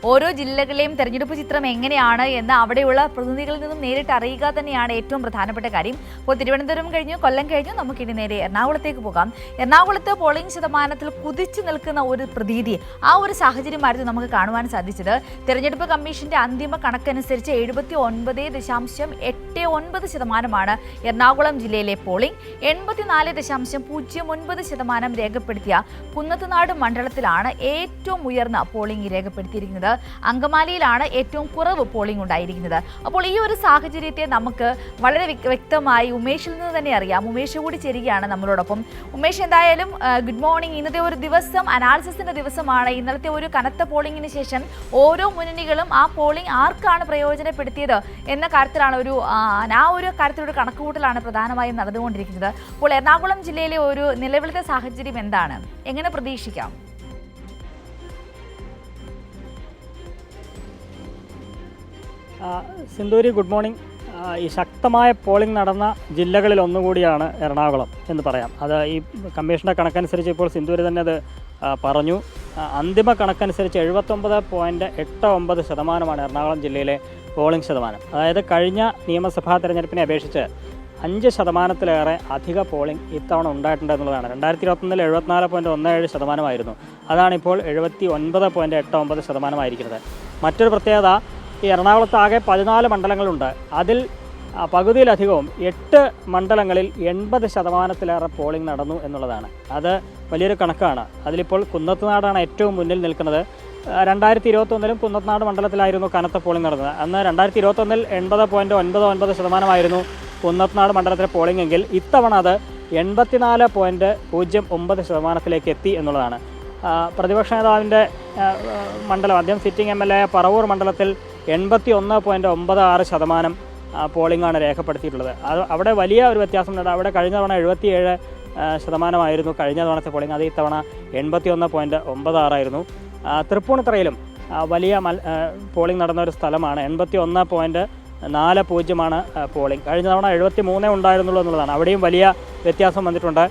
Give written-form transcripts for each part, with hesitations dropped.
ഓരോ ജില്ലകളിലെയും തെരഞ്ഞെടുപ്പ് ചിത്രം എങ്ങനെയാണ് എന്ന് അവിടെയുള്ള പ്രതിനിധികളിൽ നിന്നും നേരിട്ട് അറിയുക തന്നെയാണ് ഏറ്റവും പ്രധാനപ്പെട്ട കാര്യം. അപ്പോൾ തിരുവനന്തപുരം കഴിഞ്ഞു, കൊല്ലം കഴിഞ്ഞു, നമുക്കിനി നേരെ എറണാകുളത്തേക്ക് പോകാം. എറണാകുളത്ത് പോളിംഗ് ശതമാനത്തിൽ കുതിച്ചു നിൽക്കുന്ന ഒരു പ്രതീതി, ആ ഒരു സാഹചര്യമായിരുന്നു നമുക്ക് കാണുവാൻ സാധിച്ചത്. തെരഞ്ഞെടുപ്പ് കമ്മീഷന്റെ അന്തിമ കണക്കനുസരിച്ച് 79.89% എറണാകുളം ജില്ലയിലെ പോളിംഗ്. 84.09% രേഖപ്പെടുത്തിയ കുന്നത്തുനാട് മണ്ഡലത്തിലാണ് ഏറ്റവും ഉയർന്ന പോളിംഗ് രേഖപ്പെടുത്തിയിരിക്കുന്നത്. അങ്കമാലിയിലാണ് ഏറ്റവും കുറവ് പോളിംഗ് ഉണ്ടായിരിക്കുന്നത്. അപ്പോൾ ഈ ഒരു സാഹചര്യത്തെ നമുക്ക് വളരെ വ്യക്തമായി ഉമേഷിൽ നിന്ന് തന്നെ അറിയാം. ഉമേഷ് കൂടി ചേരുകയാണ് നമ്മളോടൊപ്പം. ഉമേഷ്, എന്തായാലും ഗുഡ് മോർണിംഗ്. ഇന്നത്തെ ഒരു ദിവസം അനാലിസിസിന്റെ ദിവസമാണ്. ഇന്നലത്തെ ഒരു കനത്ത പോളിംഗിന് ശേഷം ഓരോ മുന്നണികളും ആ പോളിംഗ് ആർക്കാണ് പ്രയോജനപ്പെടുത്തിയത് എന്ന കാര്യത്തിലാണ് ഒരു കണക്കുകൂട്ടലാണ് പ്രധാനമായും നടന്നുകൊണ്ടിരിക്കുന്നത്. അപ്പോൾ എറണാകുളം ജില്ലയിലെ ഒരു നിലവിലത്തെ സാഹചര്യം എന്താണ്, എങ്ങനെ പ്രതീക്ഷിക്കാം? Sindhuri, good morning. ഈ ശക്തമായ പോളിംഗ് നടന്ന ജില്ലകളിൽ ഒന്നുകൂടിയാണ് എറണാകുളം എന്ന് പറയാം. അത് ഈ കമ്മീഷൻ്റെ കണക്കനുസരിച്ച് ഇപ്പോൾ സിന്ധൂരി തന്നെ അത് പറഞ്ഞു. അന്തിമ കണക്കനുസരിച്ച് 79.89% എറണാകുളം ജില്ലയിലെ പോളിംഗ് ശതമാനം. അതായത് കഴിഞ്ഞ നിയമസഭാ തെരഞ്ഞെടുപ്പിനെ അപേക്ഷിച്ച് 5% അധിക പോളിംഗ് ഇത്തവണ ഉണ്ടായിട്ടുണ്ട് എന്നുള്ളതാണ്. 2021 74.17% അതാണിപ്പോൾ 79.89% മറ്റൊരു പ്രത്യേകത, ഈ എറണാകുളത്ത് ആകെ 14 മണ്ഡലങ്ങളുണ്ട്. അതിൽ പകുതിയിലധികവും 8 മണ്ഡലങ്ങളിൽ 80% പോളിംഗ് നടന്നു എന്നുള്ളതാണ്. അത് വലിയൊരു കണക്കാണ്. അതിലിപ്പോൾ കുന്നത്തുനാടാണ് ഏറ്റവും മുന്നിൽ നിൽക്കുന്നത്. 2021 കുന്നത്തുനാട് മണ്ഡലത്തിലായിരുന്നു കനത്ത പോളിംഗ് നടന്നത്. അന്ന് 2021 80.99% കുന്നത്തുനാട് മണ്ഡലത്തിലെ പോളിംഗ് എങ്കിൽ ഇത്തവണ അത് 84.09% എത്തി എന്നുള്ളതാണ്. പ്രതിപക്ഷ നേതാവിൻ്റെ മണ്ഡലം, അദ്ദേഹം സിറ്റിംഗ് MLA പറവൂർ മണ്ഡലത്തിൽ 81.96% പോളിംഗാണ് രേഖപ്പെടുത്തിയിട്ടുള്ളത്. അവിടെ വലിയ ഒരു വ്യത്യാസമുണ്ട്. അവിടെ കഴിഞ്ഞ തവണ 77% കഴിഞ്ഞ തവണത്തെ പോളിംഗ്. അത് ഇത്തവണ 81.96 തൃപ്പൂണിത്തറയിലും വലിയ പോളിംഗ് നടന്ന ഒരു സ്ഥലമാണ്. 81.40 പോളിംഗ്. കഴിഞ്ഞ തവണ 73 ഉണ്ടായിരുന്നുള്ളൂ എന്നുള്ളതാണ്. അവിടെയും വലിയ വ്യത്യാസം വന്നിട്ടുണ്ട്.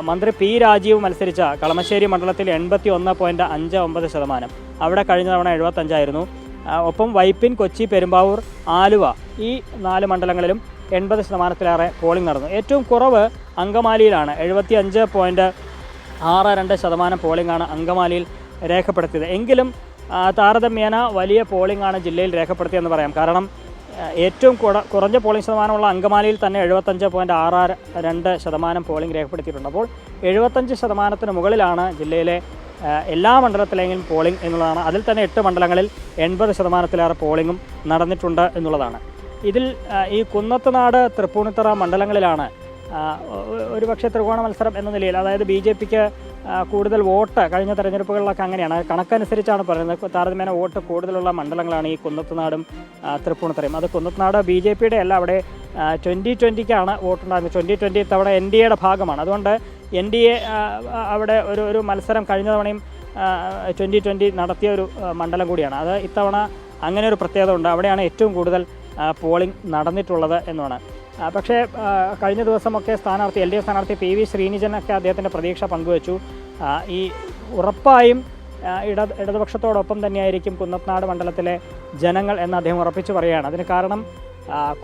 മന്ത്രി പി രാജീവ് മത്സരിച്ച കളമശ്ശേരി മണ്ഡലത്തിൽ 81.59%. അവിടെ കഴിഞ്ഞ തവണ 75. ഒപ്പം വൈപ്പിൻ, കൊച്ചി, പെരുമ്പാവൂർ, ആലുവ ഈ 4 മണ്ഡലങ്ങളിലും 80%-ലേറെ പോളിംഗ് നടന്നു. ഏറ്റവും കുറവ് അങ്കമാലിയിലാണ്. 75.62% പോളിംഗാണ് അങ്കമാലിയിൽ രേഖപ്പെടുത്തിയത്. എങ്കിലും താരതമ്യേന വലിയ പോളിംഗാണ് ജില്ലയിൽ രേഖപ്പെടുത്തിയെന്ന് പറയാം. കാരണം ഏറ്റവും കുറഞ്ഞ പോളിംഗ് ശതമാനമുള്ള അങ്കമാലിയിൽ തന്നെ 75.62% പോളിംഗ് രേഖപ്പെടുത്തിയിട്ടുണ്ട്. അപ്പോൾ 75% മുകളിലാണ് ജില്ലയിലെ എല്ലാ മണ്ഡലത്തിലെങ്കിലും പോളിംഗ് എന്നുള്ളതാണ്. അതിൽ തന്നെ 8 മണ്ഡലങ്ങളിൽ 80%-ലേറെ പോളിംഗും നടന്നിട്ടുണ്ട് എന്നുള്ളതാണ്. ഇതിൽ ഈ കുന്നത്തുനാട്, തൃപ്പൂണിത്തറ മണ്ഡലങ്ങളിലാണ് ഒരുപക്ഷെ ത്രികോണ മത്സരം എന്ന നിലയിൽ, അതായത് BJPക്ക് കൂടുതൽ വോട്ട് കഴിഞ്ഞ തെരഞ്ഞെടുപ്പുകളിലൊക്കെ അങ്ങനെയാണ്, കണക്കനുസരിച്ചാണ് പറയുന്നത്. താരതമ്യേന വോട്ട് കൂടുതലുള്ള മണ്ഡലങ്ങളാണ് ഈ കുന്നത്തുനാടും തൃപ്പൂണിത്തറയും. അത് കുന്നത്തുനാട് BJPയുടെ അല്ല, അവിടെ 2020-ക്കാണ് വോട്ടുണ്ടായിരുന്നത്. 2020 ഇത്തവണ NDAയുടെ ഭാഗമാണ്. അതുകൊണ്ട് NDA അവിടെ ഒരു മത്സരം കഴിഞ്ഞ തവണയും 2020 നടത്തിയ ഒരു മണ്ഡലം കൂടിയാണ്. അത് ഇത്തവണ അങ്ങനെ ഒരു പ്രത്യേകത ഉണ്ട്. അവിടെയാണ് ഏറ്റവും കൂടുതൽ പോളിംഗ് നടന്നിട്ടുള്ളത് എന്നാണ്. പക്ഷേ കഴിഞ്ഞ ദിവസമൊക്കെ LDF സ്ഥാനാർത്ഥി PV ശ്രീനിജനൊക്കെ അദ്ദേഹത്തിൻ്റെ പ്രതീക്ഷ പങ്കുവച്ചു. ഈ ഉറപ്പായും ഇടതുപക്ഷത്തോടൊപ്പം തന്നെയായിരിക്കും കുന്നത്തുനാട് മണ്ഡലത്തിലെ ജനങ്ങൾ എന്ന് അദ്ദേഹം ഉറപ്പിച്ച് പറയുകയാണ്. അതിന് കാരണം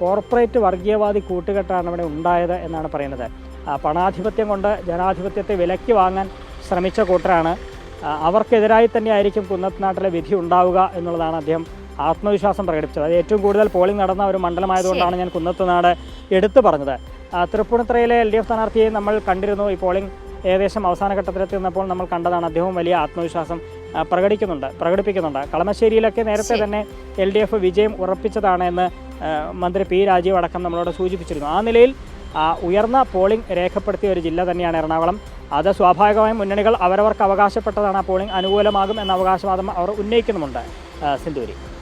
കോർപ്പറേറ്റ് വർഗീയവാദി കൂട്ടുകെട്ടാണ് ഇവിടെ ഉണ്ടായത് എന്നാണ് പറയുന്നത്. പണാധിപത്യം കൊണ്ട് ജനാധിപത്യത്തെ വിലയ്ക്ക് വാങ്ങാൻ ശ്രമിച്ച കൂട്ടരാണ്. അവർക്കെതിരായി തന്നെയായിരിക്കും കുന്നത്തുനാട്ടിലെ വിധി ഉണ്ടാവുക എന്നുള്ളതാണ് അദ്ദേഹം ആത്മവിശ്വാസം പ്രകടിപ്പിച്ചത്. അത് ഏറ്റവും കൂടുതൽ പോളിംഗ് നടന്ന ഒരു മണ്ഡലമായതുകൊണ്ടാണ് ഞാൻ കുന്നത്തുനാട് എടുത്തു പറഞ്ഞത്. തൃപ്പൂണിത്തറയിലെ LDF സ്ഥാനാർത്ഥിയെ നമ്മൾ കണ്ടിരുന്നു. ഈ പോളിംഗ് ഏകദേശം അവസാന ഘട്ടത്തിലെത്തി നിന്നപ്പോൾ നമ്മൾ കണ്ടതാണ്. അദ്ദേഹവും വലിയ ആത്മവിശ്വാസം പ്രകടിപ്പിക്കുന്നുണ്ട്. കളമശ്ശേരിയിലൊക്കെ നേരത്തെ തന്നെ LDF വിജയം ഉറപ്പിച്ചതാണ് എന്ന് മന്ത്രി പി രാജീവ് അടക്കം നമ്മളോട് സൂചിപ്പിച്ചിരുന്നു. ആ നിലയിൽ ഉയർന്ന പോളിംഗ് രേഖപ്പെടുത്തിയ ഒരു ജില്ല തന്നെയാണ് എറണാകുളം. അത് സ്വാഭാവികമായും മുന്നണികൾ അവരവർക്ക് അവകാശപ്പെട്ടതാണ്. ആ പോളിംഗ് അനുകൂലമാകും എന്ന അവകാശവാദം അവർ ഉന്നയിക്കുന്നുമുണ്ട്. സിന്ധൂരി.